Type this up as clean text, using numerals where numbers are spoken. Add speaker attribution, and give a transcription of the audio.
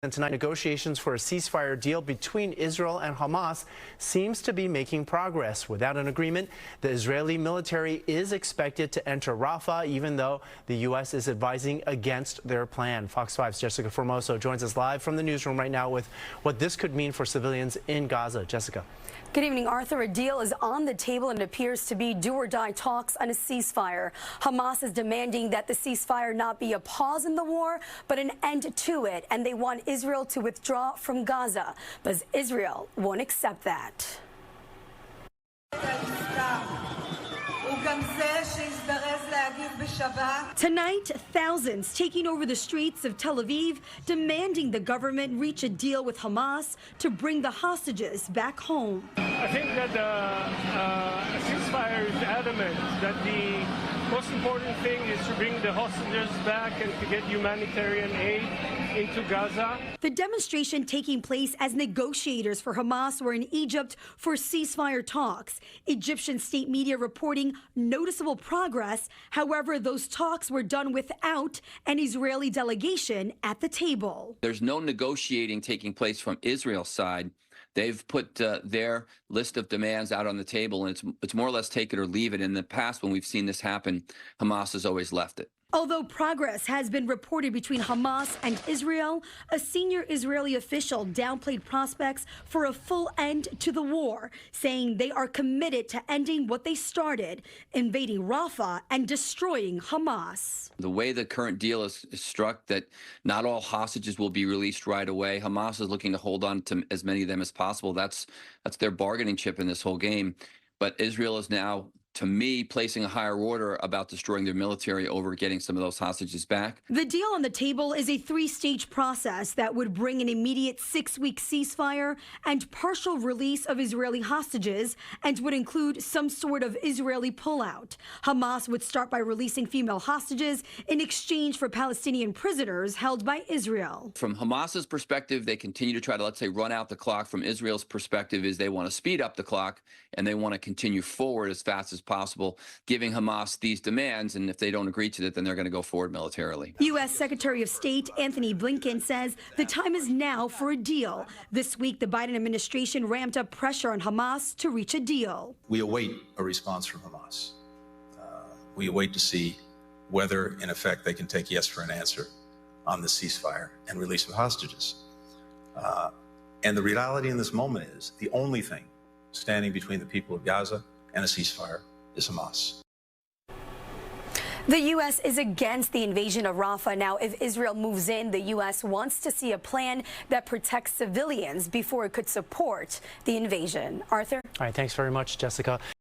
Speaker 1: And tonight, negotiations for a ceasefire deal between Israel and Hamas seems to be making progress. Without an agreement, the Israeli military is expected to enter Rafah, even though the U.S. is advising against their plan. Fox 5's Jessica Formoso joins us live from the newsroom right now with what this could mean for civilians in Gaza. Jessica.
Speaker 2: Good evening, Arthur. A deal is on the table and it appears to be do-or-die talks on a ceasefire. Hamas is demanding that the ceasefire not be a pause in the war, but an end to it, and they want Israel to withdraw from Gaza. But Israel won't accept that. Tonight, thousands taking over the streets of Tel Aviv, demanding the government reach a deal with Hamas to bring the hostages back home.
Speaker 3: I think that a ceasefire is adamant that the most important thing is to bring the hostages back and to get humanitarian aid into Gaza.
Speaker 2: The demonstration taking place as negotiators for Hamas were in Egypt for ceasefire talks. Egyptian state media reporting noticeable progress. However, those talks were done without an Israeli delegation at the table.
Speaker 4: There's no negotiating taking place from Israel's side. They've put their list of demands out on the table, and it's more or less take it or leave it. In the past, when we've seen this happen, Hamas has always left it.
Speaker 2: Although progress has been reported between Hamas and Israel, a senior Israeli official downplayed prospects for a full end to the war, saying they are committed to ending what they started, invading Rafah and destroying Hamas.
Speaker 4: The way the current deal is struck, that not all hostages will be released right away. Hamas is looking to hold on to as many of them as possible. That's their bargaining chip in this whole game. But Israel is now, to me, placing a higher order about destroying their military over getting some of those hostages back.
Speaker 2: The deal on the table is a three-stage process that would bring an immediate 6-week ceasefire and partial release of Israeli hostages, and would include some sort of Israeli pullout. Hamas would start by releasing female hostages in exchange for Palestinian prisoners held by Israel.
Speaker 4: From Hamas's perspective, they continue to try to, let's say, run out the clock. From Israel's perspective, is they want to speed up the clock and they want to continue forward as fast as possible, giving Hamas these demands, and if they don't agree to it, then they're going to go forward militarily.
Speaker 2: U.S. Secretary of State Anthony Blinken says the time is now for a deal. This week, the Biden administration ramped up pressure on Hamas to reach a deal.
Speaker 5: We await a response from Hamas. We await to see whether, in effect, they can take yes for an answer on the ceasefire and release of hostages. And the reality in this moment is the only thing standing between the people of Gaza and a ceasefire is Hamas.
Speaker 2: The U.S. is against the invasion of Rafah. Now, if Israel moves in, the U.S. wants to see a plan that protects civilians before it could support the invasion. Arthur?
Speaker 1: All right, thanks very much, Jessica.